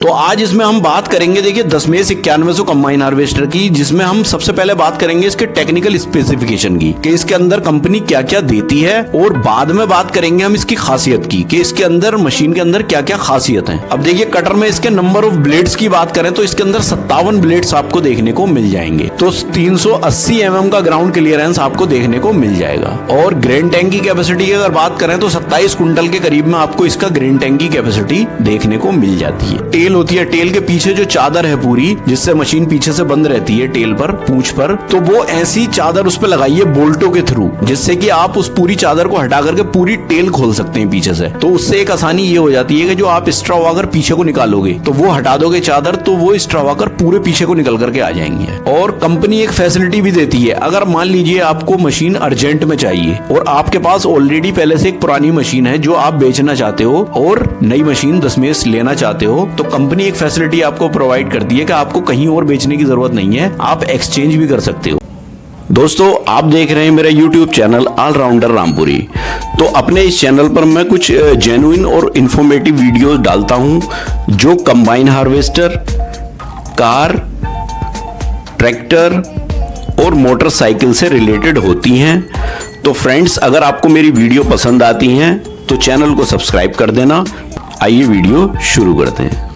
तो आज इसमें हम बात करेंगे देखिए 10-91 कंबाइन हार्वेस्टर की, जिसमें हम सबसे पहले बात करेंगे इसके टेक्निकल स्पेसिफिकेशन की कि इसके अंदर कंपनी क्या क्या देती है, और बाद में बात करेंगे हम इसकी खासियत की कि इसके अंदर मशीन के अंदर क्या क्या खासियत है। अब देखिए कटर में इसके नंबर ऑफ ब्लेड्स की बात करें तो इसके अंदर 57 ब्लेड्स आपको देखने को मिल जाएंगे। तो 380 mm का ग्राउंड क्लियरेंस आपको देखने को मिल जाएगा। और ग्रेन टैंक की कैपेसिटी की अगर बात करें तो 27 कुंटल के करीब में आपको इसका ग्रेन टैंक की कैपेसिटी देखने को मिल जाती है। टेल होती है, टेल के पीछे जो चादर है पूरी, जिससे मशीन पीछे से बंद रहती है टेल पर, पूंछ पर, तो वो ऐसी चादर उस पर लगाइए बोल्टों के थ्रू, जिससे कि आप उस पूरी चादर को हटा करके पूरी टेल खोल सकते हैं पीछे से। तो उससे एक आसानी ये हो जाती है कि जो आप स्ट्रा वाकर पीछे को निकालोगे तो वो हटा दोगे चादर, तो वो स्ट्रा वाकर पूरे पीछे को निकल करके आ जाएंगे। और कंपनी एक फैसिलिटी भी देती है, अगर मान लीजिए आपको मशीन अर्जेंट में चाहिए और आपके पास ऑलरेडी पहले से एक पुरानी मशीन है जो आप बेचना चाहते हो और नई मशीन 10 लेना चाहते हो, तो कंपनी एक फैसिलिटी आपको प्रोवाइड करती है कि आपको कहीं और बेचने की जरूरत नहीं है, आप एक्सचेंज भी कर सकते हो। दोस्तों आप देख रहे हैं मेरा YouTube चैनल ऑलराउंडर रामपुरी। तो अपने इस चैनल पर मैं कुछ जेन्युइन और इंफॉर्मेटिव वीडियोस डालता हूं जो कंबाइन हार्वेस्टर, कार, ट्रैक्टर और मोटरसाइकिल से रिलेटेड होती हैं। तो फ्रेंड्स, अगर आपको मेरी वीडियो पसंद आती हैं तो चैनल को सब्सक्राइब कर देना। आइए वीडियो शुरू करते हैं।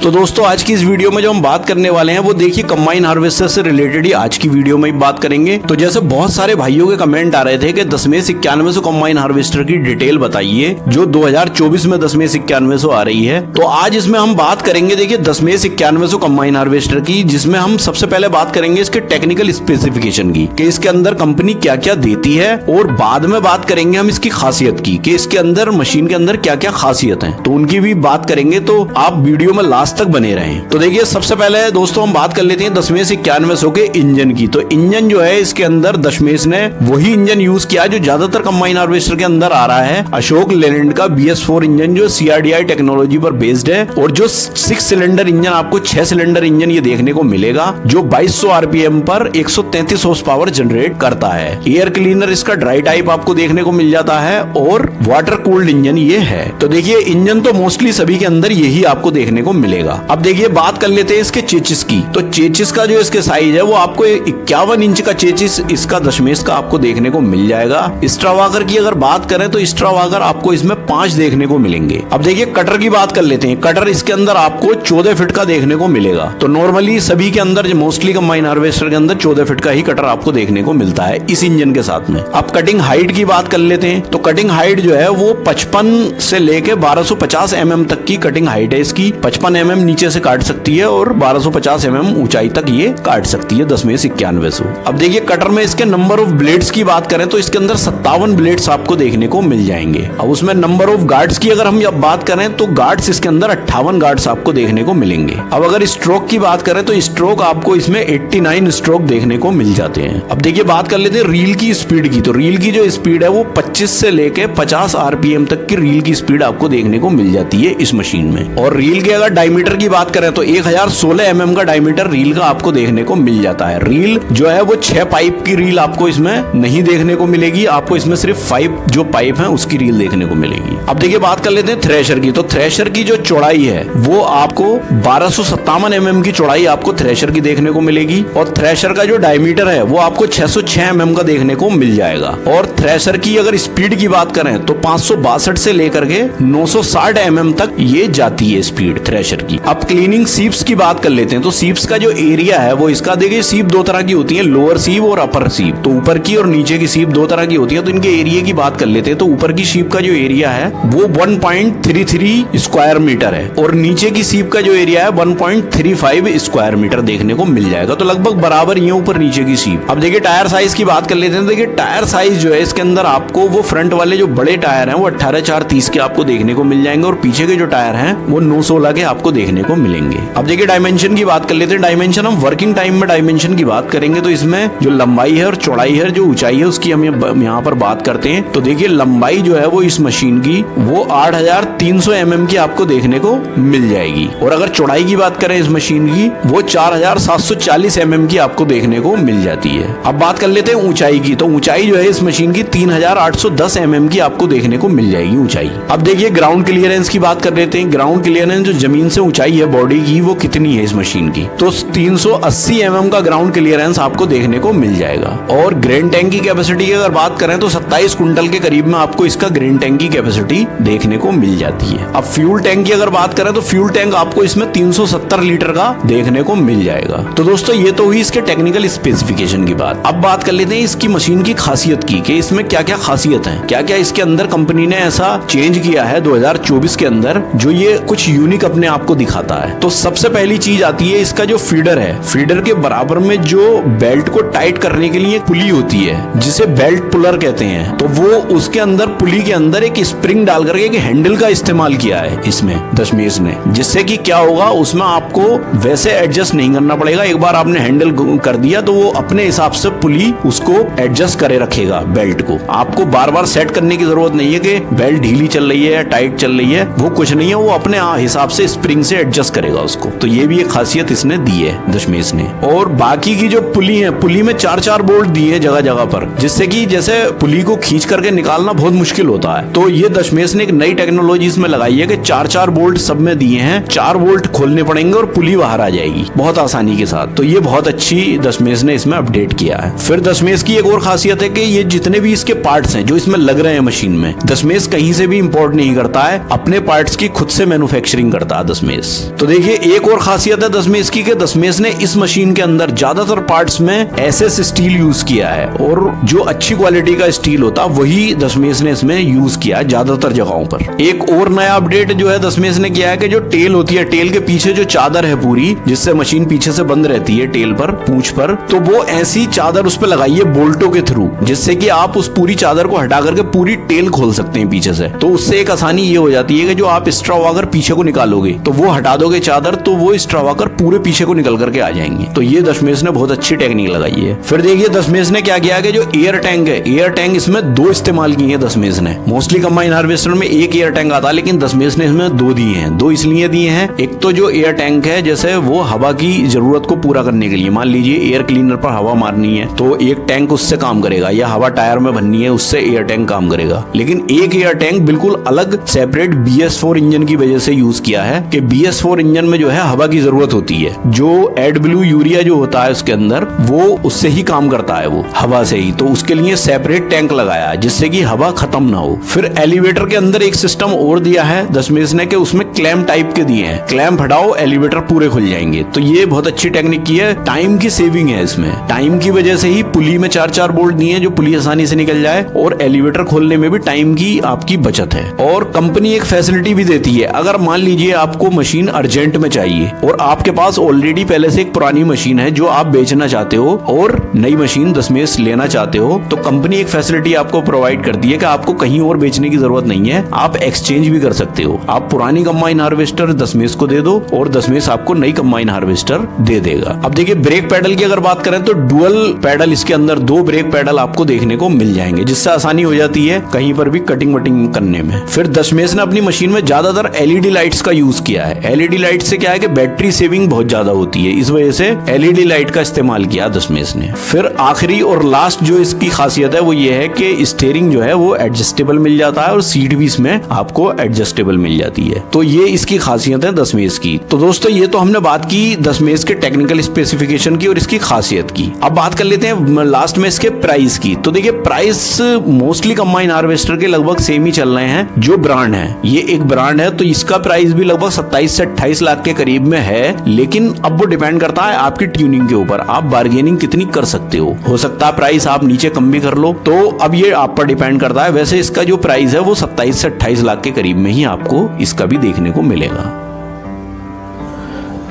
तो दोस्तों आज की इस वीडियो में जो हम बात करने वाले हैं वो देखिए कंबाइन हार्वेस्टर से रिलेटेड ही आज की वीडियो में बात करेंगे। तो जैसे बहुत सारे भाइयों के कमेंट आ रहे थे कि 10-91 कंबाइन हार्वेस्टर की डिटेल बताइए जो 2024 में 10-91 आ रही है। तो आज इसमें हम बात करेंगे देखिए 10-91 कंबाइन हार्वेस्टर की, जिसमें हम सबसे पहले बात करेंगे इसके टेक्निकल स्पेसिफिकेशन की कि इसके अंदर कंपनी क्या क्या देती है, और बाद में बात करेंगे हम इसकी खासियत की कि इसके अंदर मशीन के अंदर क्या क्या खासियत है, तो उनकी भी बात करेंगे। तो आप वीडियो में लास्ट तक बने रहें। तो देखिए सबसे पहले दोस्तों हम बात कर लेते हैं 10-91 के इंजन की। तो इंजन जो है इसके अंदर दशमेश ने वही इंजन यूज किया जो ज्यादातर कंबाइन हार्वेस्टर के अंदर आ रहा है, अशोक लेलैंड का BS4 इंजन जो CRDI टेक्नोलॉजी पर बेस्ड है। और जो 6 सिलेंडर इंजन आपको 6 सिलेंडर इंजन ये देखने को मिलेगा जो 2200 RPM पर 133 हॉर्स पावर जनरेट करता है। एयर क्लीनर इसका ड्राई टाइप आपको देखने को मिल जाता है और वाटर कूल्ड इंजन ये है। तो देखिए इंजन तो मोस्टली सभी के अंदर यही आपको देखने को मिलेगा। अब देखिए बात कर लेते हैं इसके चेचिस की। तो चेचिस का जो इसके साइज है वो आपको 51 इंच का चेचिस इसका दशमेश का आपको देखने को मिल जाएगा। स्ट्रावाकर की अगर बात करें तो स्ट्रावाकर आपको इसमें 5 देखने को मिलेंगे। अब देखिए कटर की बात कर लेते हैं। कटर इसके अंदर आपको 14 फीट का देखने को मिलेगा। तो नॉर्मली सभी के अंदर मोस्टली कंबाइन हार्वेस्टर के अंदर 14 फीट का ही कटर आपको देखने को मिलता है इस इंजन के साथ में। अब कटिंग हाइट की बात कर लेते हैं। तो कटिंग हाइट जो है वो 55 से लेके 1250 mm तक की कटिंग हाइट है इसकी। 55 mm नीचे से काट सकती है और 1250 mm ऊंचाई तक ये काट सकती है 10-91। अब देखिए कटर में इसके नंबर ऑफ ब्लेड्स की बात करें तो इसके अंदर 57 ब्लेड्स आपको देखने को मिल जाएंगे। अब उसमें नंबर ऑफ गार्ड्स की अगर हम बात करें तो गार्ड्स इसके अंदर 58 गार्ड्स आपको देखने को मिलेंगे। अब अगर स्ट्रोक की बात करें तो स्ट्रोक आपको इसमें 89 स्ट्रोक देखने को मिल जाते हैं। अब देखिए बात कर लेते हैं रील की स्पीड की। तो रील की जो स्पीड है वो 25 से लेके 50 RPM तक की रील की स्पीड आपको देखने को मिल जाती है इस मशीन में। और रील के अगर डायमीटर की बात करें तो 1016 mm का डायमीटर रील का आपको देखने को मिल जाता है। रील जो है वो 6 पाइप की रील आपको इसमें नहीं देखने को मिलेगी, आपको इसमें सिर्फ 5 जो पाइप है उसकी रील देखने को मिलेगी। अब देखिए बात कर लेते हैं थ्रेशर की। तो थ्रेशर की जो चौड़ाई है वो आपको 1257 mm की चौड़ाई आपको थ्रेशर की देखने को मिलेगी। और थ्रेशर का जो डायमीटर है वो आपको 606 mm का देखने को मिल जाएगा। और थ्रेशर की अगर स्पीड की बात करें तो 562 से लेकर के 960 mm तक ये जाती है स्पीड थ्रेशर की। अब क्लीनिंग सीप्स की बात कर लेते हैं। तो सीप्स का जो एरिया है वो इसका देखिए सीप 2 तरह की होती है, लोअर सीप और अपर सीप। तो ऊपर की और नीचे की सीप 2 तरह की होती है। तो इनके एरिया की बात कर लेते हैं। तो ऊपर की सीप का जो एरिया है वो 1.33 स्क्वायर मीटर है और नीचे की सीप का जो एरिया है 1.35 स्क्वायर मीटर देखने को मिल जाएगा। तो लगभग बराबर ही है ऊपर नीचे की सीप। अब देखिए टायर साइज की बात कर लेते हैं। देखिए टायर साइज जो है इसके अंदर आपको वो फ्रंट वाले जो बड़े टायर हैं वो 18/4 30 के आपको देखने को मिल जाएंगे और पीछे के जो टायर हैं वो 9/16 के आपको देखने को मिलेंगे। अब देखिए डायमेंशन की बात कर लेते हैं। डायमेंशन हम वर्किंग टाइम में डायमेंशन की बात करेंगे तो इसमें जो लंबाई है और चौड़ाई है, जो ऊंचाई है, उसकी हम यहाँ पर बात करते हैं। तो देखिए लंबाई जो है वो इस मशीन की वो 8300 mm की आपको देखने को मिल जाएगी, और अगर चौड़ाई की बात करें इस मशीन की वो 4740 mm की आपको देखने को मिल जाती है। अब बात कर लेते हैं ऊंचाई की। तो ऊंचाई जो है इस मशीन की 3810 mm की आपको देखने को मिल जाएगी ऊंचाई। अब देखिए ग्राउंड क्लियरेंस की बात कर लेते हैं। ग्राउंड क्लियरेंस जो जमीन से ऊंचाई है बॉडी की वो कितनी है इस मशीन की, तो 380 mm का ग्राउंड क्लियरेंस आपको देखने को मिल जाएगा। और ग्रेन टैंक की कैपेसिटी की अगर बात करें तो 27 कुंटल के करीब में आपको इसका ग्रेन टैंक की कैपेसिटी देखने को मिल जाती है। अब फ्यूल टैंक की अगर बात करें तो फ्यूल टैंक आपको इसमें 370 लीटर का देखने को मिल जाएगा। तो दोस्तों ये तो हुई इसके टेक्निकल स्पेसिफिकेशन की बात। अब बात कर लेते हैं इसकी मशीन की खासियत की, कि इसमें क्या क्या खासियत है, क्या क्या इसके अंदर कंपनी ने ऐसा चेंज किया है 2024 के अंदर जो ये कुछ यूनिक अपने आप को दिखाता है। तो सबसे पहली चीज आती है इसका जो फीडर है। फीडर के बराबर में जो बेल्ट को टाइट करने के लिए पुली होती है जिसे बेल्ट पुलर कहते हैं, तो वो उसके अंदर पुली के अंदर एक स्प्रिंग डाल करके एक हैंडल का इस्तेमाल किया है इसमें दशमेश ने, जिससे कि क्या होगा उसमें आपको वैसे एडजस्ट नहीं करना पड़ेगा। एक बार आपने हैंडल कर दिया तो वो अपने हिसाब से पुली उसको एडजस्ट करे रखेगा बेल्ट को। आपको बार बार सेट करने की जरूरत नहीं है कि बेल्ट ढीली चल रही है या टाइट चल रही है, वो कुछ नहीं है, वो अपने हिसाब से स्प्रिंग से एडजस्ट करेगा उसको। तो ये भी एक खासियत इसने दी है दशमेश ने। और बाकी की जो पुली है, पुली में 4-4 बोल्ट दिए हैं जगह जगह पर, जिससे कि जैसे पुली को खींच करके निकालना बहुत मुश्किल होता है। तो ये दशमेश ने एक नई टेक्नोलॉजी इसमें लगाई है कि 4-4 बोल्ट सब में दिए हैं, 4 बोल्ट खोलने पड़ेंगे और पुली बाहर आ जाएगी बहुत आसानी के साथ। तो ये बहुत अच्छी दशमेश ने इसमें अपडेट किया है। फिर दशमेश की एक और खासियत है कि ये जितने भी इसके पार्ट्स हैं जो इसमें लग रहे हैं मशीन में, दशमेश कहीं से भी इंपोर्ट नहीं करता है, अपने पार्ट्स की खुद से मैन्युफैक्चरिंग करता है दशमेश। तो देखिए एक और खासियत है दशमेश की कि दशमेश ने इस मशीन के अंदर ज्यादातर पार्ट्स में एसएस स्टील यूज किया है, और जो अच्छी क्वालिटी का स्टील होता वही दशमेश ने इसमें यूज किया है ज्यादातर जगहों पर। एक और नया अपडेट जो है दशमेश ने किया है कि जो टेल होती है, टेल के पीछे जो चादर है पूरी, जिससे मशीन पीछे से बंद रहती है टेल पर, पूंछ पर, तो वो ऐसी चादर उस पर लगाई है बोल्टों के थ्रू, जिससे कि आप उस पूरी चादर को हटा करके पूरी टेल खोल सकते हैं पीछे से। तो उससे एक आसानी ये हो जाती है कि जो आप स्ट्रा वाकर पीछे को निकालोगे तो वो हटा दोगे चादर, तो वो स्ट्रा वाकर पूरे पीछे को निकल करके आ जाएंगे। तो ये दशमेश ने बहुत अच्छी टेक्निक लगाई है। फिर देखिए दशमेश ने क्या किया कि जो एयर टैंक है, एयर टैंक इसमें 2 इस्तेमाल किए हैं दशमेश ने। मोस्टली कंबाइन हार्वेस्टर में एक एयर टैंक आता है, लेकिन दशमेश ने इसमें 2 दिए हैं। 2 इसलिए दिए हैं, एक तो जो एयर टैंक है जैसे वो हवा की जरूरत को पूरा करने के लिए, मान लीजिए एयर क्लीनर पर हवा मारनी है तो एक टैंक उससे काम करेगा, या हवा टायर में भरनी है उससे एयर टैंक काम करेगा। लेकिन एक एयर टैंक बिल्कुल अलग सेपरेट BS4 इंजन की वजह से यूज किया है कि BS4 इंजन में जो है हवा की जरूरत होती है, जो एडब्ल्यू यूरिया जो होता है उसके अंदर वो उससे ही काम करता है, वो हवा से ही। तो उसके लिए सेपरेट टैंक लगाया है जिससे कि हवा खत्म ना हो। फिर एलिवेटर के अंदर एक सिस्टम और दिया है दशमेश ने कि उसमें क्लैम्प टाइप के दिए हैं, क्लैम्प हटाओ एलिवेटर पूरे खुल जाएंगे। तो ये बहुत अच्छी टेक्निक की है, टाइम की सेविंग है इसमें। टाइम की वजह से ही पुली में 4-4 बोल्ट दिए हैं जो पुली आसानी से निकल जाए, और एलिवेटर खोलने में भी टाइम की आपकी बचत है। और कंपनी एक फैसिलिटी भी देती है, अगर मान लीजिए आपको मशीन अर्जेंट में चाहिए और आपके पास ऑलरेडी पहले से एक पुरानी मशीन है जो आप बेचना चाहते हो और नई मशीन दशमेश लेना चाहते हो, तो कंपनी एक फैसिलिटी आपको प्रोवाइड करती है कि आपको कहीं और बेचने की जरूरत नहीं है, आप एक्सचेंज भी कर सकते हो। आप पुरानी कंबाइन हार्वेस्टर दशमेश को दे दो और दशमेश आपको नई कंबाइन हार्वेस्टर दे देगा। अब देखिए ब्रेक पैडल की अगर बात करें तो डुअल पैडल, इसके अंदर 2 ब्रेक पैडल आपको देखने को मिल जाएंगे, जिससे आसानी हो जाती है कहीं पर भी कटिंग वटिंग करने में। फिर दशमेश ने अपनी मशीन में ज्यादातर LED लाइट्स का यूज किया है। LED लाइट से क्या है कि बैटरी सेविंग बहुत ज्यादा होती है, इस वजह से LED लाइट का इस्तेमाल किया दशमेश ने। फिर आखिरी और लास्ट जो इसकी खासियत है वो ये है कि स्टीयरिंग जो है वो एडजस्टेबल मिल जाता है और सीट भी इसमें आपको एडजस्टेबल मिल जाती है। तो ये इसकी खासियत है दशमेश की। तो दोस्तों ये तो हमने बात की दशमेश के टेक्निकल स्पेसिफिकेशन की और इसकी खासियत की। अब बात कर लेते हैं लास्ट में इसके प्राइस की। तो देखिए प्राइस मोस्टली कंबाइन हार्वेस्टर के लगभग सेम ही चल रहे हैं। जो ब्रांड है, ये एक ब्रांड है तो इसका प्राइस भी लगभग 27 से 28 लाख के करीब में है, लेकिन अब वो डिपेंड करता है आपकी ट्यूनिंग के ऊपर, आप बार्गेनिंग कितनी कर सकते हो सकता है प्राइस आप नीचे कम भी कर लो, तो अब ये आप पर डिपेंड करता है। वैसे इसका जो प्राइस है वो 27 से 28 लाख के करीब में ही आपको इसका भी देखने को मिलेगा।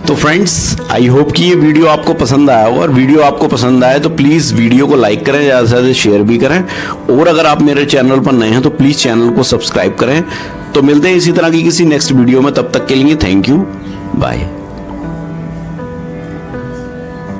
तो फ्रेंड्स आई होप कि ये वीडियो आपको पसंद आया होगा, और वीडियो आपको पसंद आए तो प्लीज़ वीडियो को लाइक करें, ज़्यादा से ज़्यादा शेयर भी करें, और अगर आप मेरे चैनल पर नए हैं तो प्लीज़ चैनल को सब्सक्राइब करें। तो मिलते हैं इसी तरह की किसी नेक्स्ट वीडियो में, तब तक के लिए थैंक यू। बाय।